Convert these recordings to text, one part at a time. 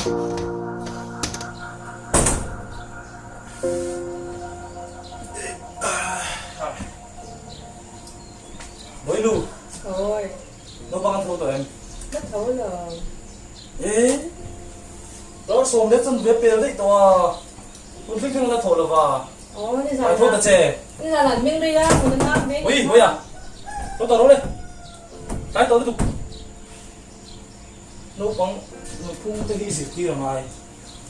Mới lu. Thôi. Nó bằng thâu tụi em. Rất thấu rồi. Ê. Đó xong đấy chân về bèo đấy tòa.คุณฟิกถึงแล้วโทรแล้วว่า Ồ, phải thôi ta chè. Bây giờ là miếng đi á, mình ăn miếng. Ui, ui à. Tôi tao đi. Cái tôi tiếp tục. Nó bằng nó phun tới cái gì kia này.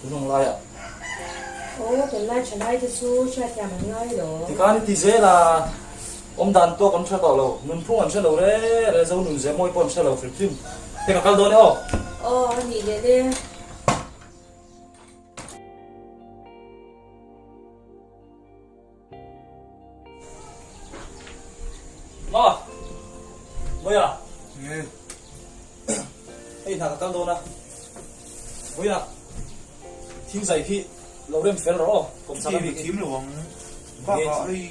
Tôi không lại à. Ồ, tuần nay chẳng ai thì su cha nhà mình ngay rồi. Thì cái này thì dễ là ông đàn tôi còn chưa tao lâu, mình phun còn chưa lâu đấy, rồi dâu nụ dễ môi còn chưa lâu phải phim. Thì cả đó nữa. Ồ, anh nhìn đây đi. Mà. Bây à. Nghe. Ê, thằng cả đó nè. Bây à. Thiếu dạy khi lâu đêm phải rồi, cũng sao Cái bị việc kiếm luôn. Ba cái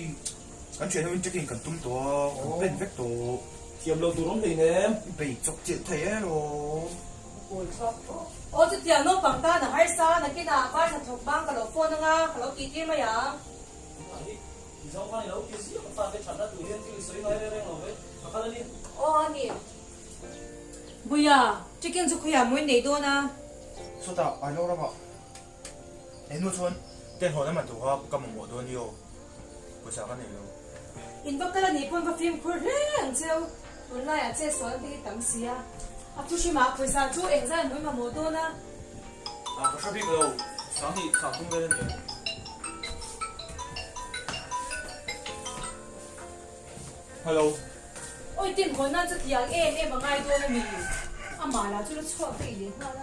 anh chuyện nó chắc cần tung to, bên vết tổ, kiếm lâu tụi nó thì nè. bị chọc chết thế rồi. Ôi sao? Ồ, cái tiền nó bằng ta là hay sao, là cái nào phải là thuộc băng cái đầu phone nữa nga, cái đầu kỳ tiên mà ya. Dòng con này đâu kia gì mà phải chặt ra tụi liên thì sấy nói đây rồi. Mà cái này Ồ, anh nhìn. Bây giờ, chicken su khuya mới nấy đôi na. Số ta ai lâu lắm ạ. Em nuôi chuan, tên họ nó mà tụ hợp cầm một đôi nhiều. Có sao cái này đâu. In bác cái này bọn phim khui rèn chiêu. Tuần nay à chơi xoắn thì tắm xí à. À, chú chỉ mà khui sao chú em ra mới mà một đôi na. à có sao biết đâu. Sáng thì sáng tung lên rồi. Hello. Ôi tiền hồi nan rất tiếng em mà ngay đôi là mình. À mà là chú nó chọn cái gì nữa đó.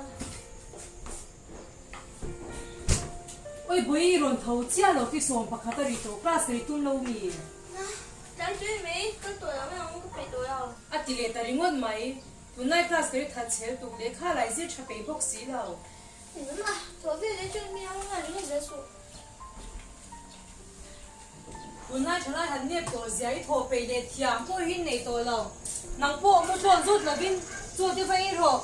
Ôi bấy rồi thầu chia rồi cái sòng bạc khát đi tổ class đi tuần lâu mi. Đáng chú ý mấy, cái tuổi đó mấy ông có phải tuổi đâu. À tỷ lệ ta đi ngon mày. Tuần nay class cái thật chéo tụ lệ khá lại giết chả bị bốc xí đâu. Thì đúng mà, thôi về để cho mấy ông là những cái số. Tuần nay chẳng ai hẳn nếp tổ giấy thổ bề để thiam bôi hin này tổ lâu. Nắng bộ một tròn rút là bin, rồi thì phải rồi.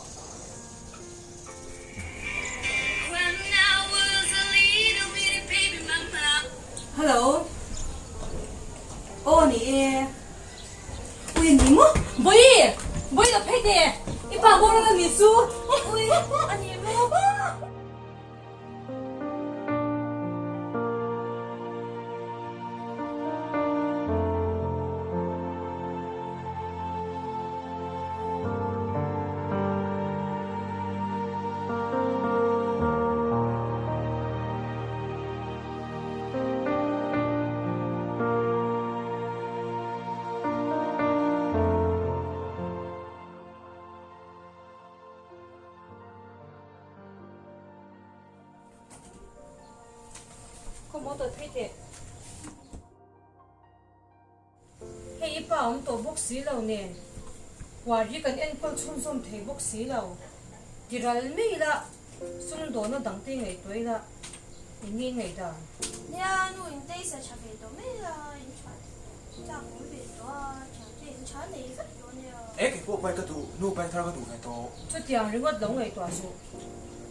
Hello. Ô nè. Ui nè mo. Bơi là phải để. Cái bà bố là nè su. Ui, anh em mấy. Không có tôi thấy thế. Hey bà ông tổ bốc xí lâu nè. Hòa đi cần anh con chung chung thấy bốc xí lâu. Thì ra mấy là xung đột nó đằng tên ngày tuổi là nghe ngày đó. Nha, nuôi đây sẽ chả về tổ mấy là in chọn. Chả cũng về tổ, chả về in chọn này rất nhiều nhiều. Ê, cái bộ bay cái tụ, nuôi bay theo cái tụ này to. Chút tiền rồi ngất lóng ngày tòa số.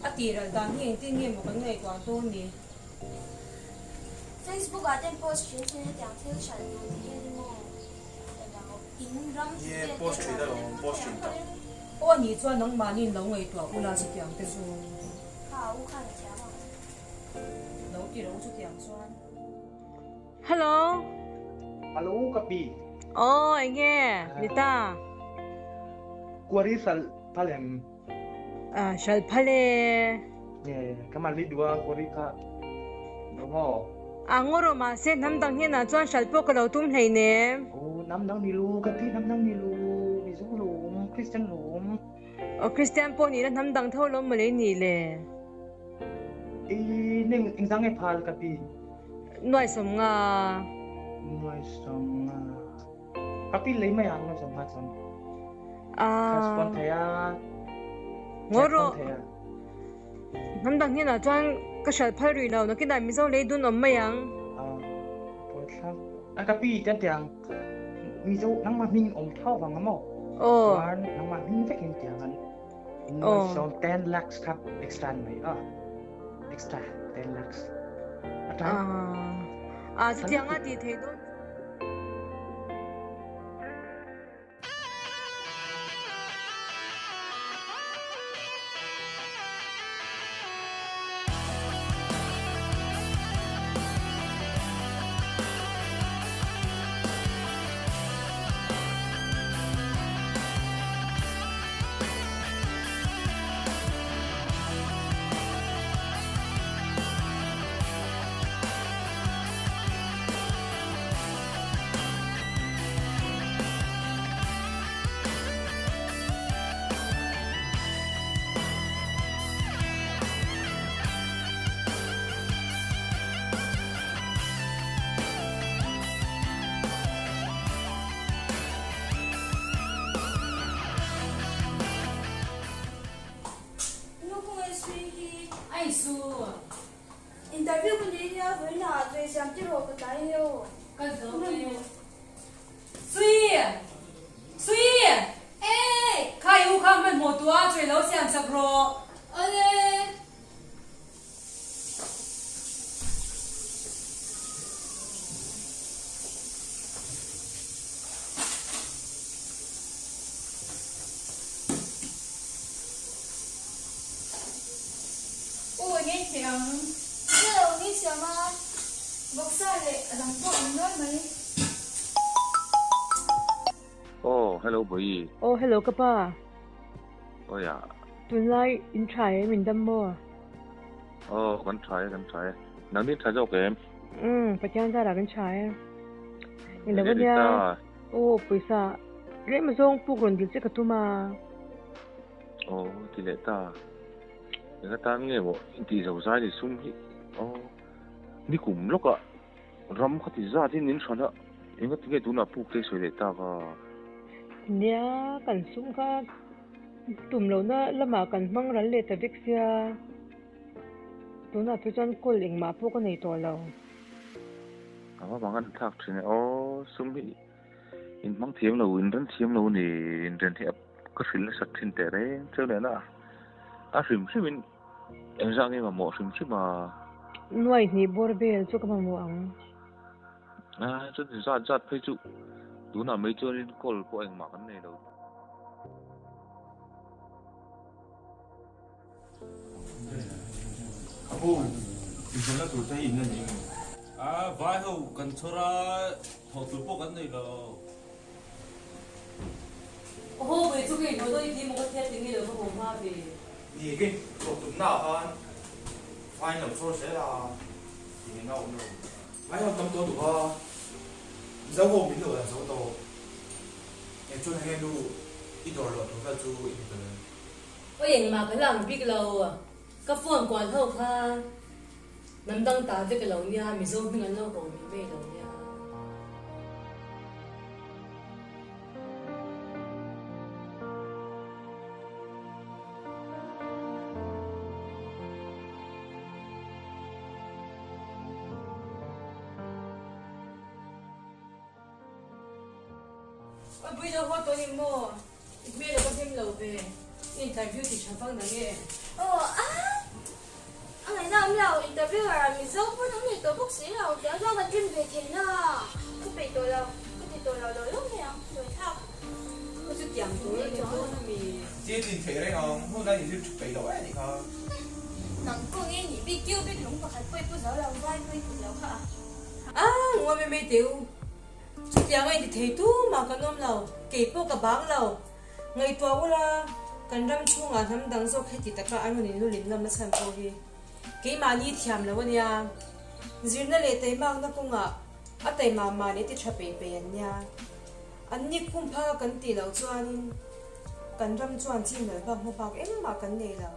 À tỷ là đang nghe tên nghe một cái ngày tòa tô nè. Facebook ở trên post chuyện trên cái tiếng thiếu sản thì đi mua. In râm. Yeah, post chuyện đó rồi, post chuyện đó. Ô nhị cho nóng mà nhìn lóng ngày tòa cũng là chút tiền tên số. Hảo, u khăn chả mà. Nấu thì nấu chút tiền xoan. Hello. Halo, Kapi. Ồ, anh nghe, Nita. Kuari sal palem. À, shal phale. Yeah, kamali dua kuari ka. Dongo. À, ngoro mà sẽ nắm đằng hiên à, cho shal po cái đầu tum này nè. Oh, nam dang nilu, Kapi nam dang nilu. Bisu lum, Christian lum. Ờ, Christian po nila nắm đằng thâu lắm mà lấy nì lệ. Ning ingzang e phal Kapi. Nói xong à. Noi song. Kapi lấy mai ang song ha son. À. Kaspon thaya. Ngoro. Nắm đằng hiên à, cho cái shal phale rồi nào, nó cái đại mình sao lấy đun ẩm mày ang. Potlak. Kapi tiang tiang. Miso nang ma ming om thau bang mo. Ồ. Nang ma ming vek tiang an. invoice som 10 lakhs ครับ extra ไหมextra 10 lakhs อาจารย์ จะเที่ยงอ่ะดีเทโดน ai su interview bên đây nha với là về xem tiết lộ cái tài hiệu cái đó suy suy ê khai u khăm mình một tua chơi lâu xem sắp rồi ơi ôi nghe tiếng hello nghe tiếng mà bốc sai lệ làm vội nói mấy Oh, hello, boy. oh hello กับป้า Oh, yeah. ตุนไลอินทรายมินดัมโม Oh, can try. Nang din try game. ปัจจัยจะรักกันใช้เห็นแล้ววันนี้โอ้ปุยซาเรื่องมาส่งปุ๊กหล่นดิเจกตุมา Oh, dileta. Nga ta nge mo, hindi sa usay ni sum hi. Oh, ni kum loka. Ram khati za din nin shona. Inga tinge tu na puk te soy leta ka. เนี่ยกันซุ่มค่ะตุ่มเราน่ะละหมากันมั่งรันเลแต่เด็กเสียตัวน่ะทุกจนกลเองมาพวกกันในตัวเรา Ama bangan thak thine. Oh, sum hi. In mang thiam lo in ran thiam lo ni in ran hi ka sil sa thin te re. Cheu le na. A sim simin. Em ra nge ma mo sim sima. หน่วยนี่บริเวณจุกมันหวัง À, cho thì ra thấy chú tú nào mấy chưa lên call của anh mà cái này đâu Kapu, 이거는 또 때 있는 이. À, vài hậu cần cho ra thọ tụi bộ cái này là ô vậy chú cái nó đôi khi một cái thiết tiếng người nó không hoa về 이게 또 끝나 한 파이널 프로세라 이게 나오는. 아니 어떤 또 봐. 이자고 민도가 저도 애초에 해도 이돌로 도사주 이거는. ก็อย่างมาก็หลังบิ๊กเราอ่ะก็ฟ้อนกวนเท่าค่ะน้ำตั้งตาจะกับเราเนี่ยมีโซ่เงินเราก็มีไม่เราเนี่ยbây giờ họ tôi đi mua bây giờ có thêm lầu về interview thì chẳng phăng đáng nghe anh này nào nào interview là mình dấu với những người tổ bác sĩ nào kéo ra là chuyên về thế nào cứ bị tội nào rồi lúc nào rồi sao có chút chẳng tối thì tôi nó bị Chỉ tin thế đấy không? Hôm nay thì chụp bị đổi thì không. nắng cô nghe nhỉ bị kêu biết lúng và hãy quay bây giờ là vai quay từ đâu hả à ngoài bên bên tiêu chút chẳng ai thì thấy tu mà cái nôm lầu kể bộ cả bảng lầu ngày tua là cần răm chung à thắm đằng sau khi thì tất cả anh mình nó liền làm nó xem cô đi cái mà đi thiam là vậy nha riêng nó lấy tay mang nó cũng à tay mà lấy tay chụp bể nha anh nhỉ cũng phá cần tỷ lầu cho anh cần răm cho anh chỉ nói bằng một bao em mà cần này là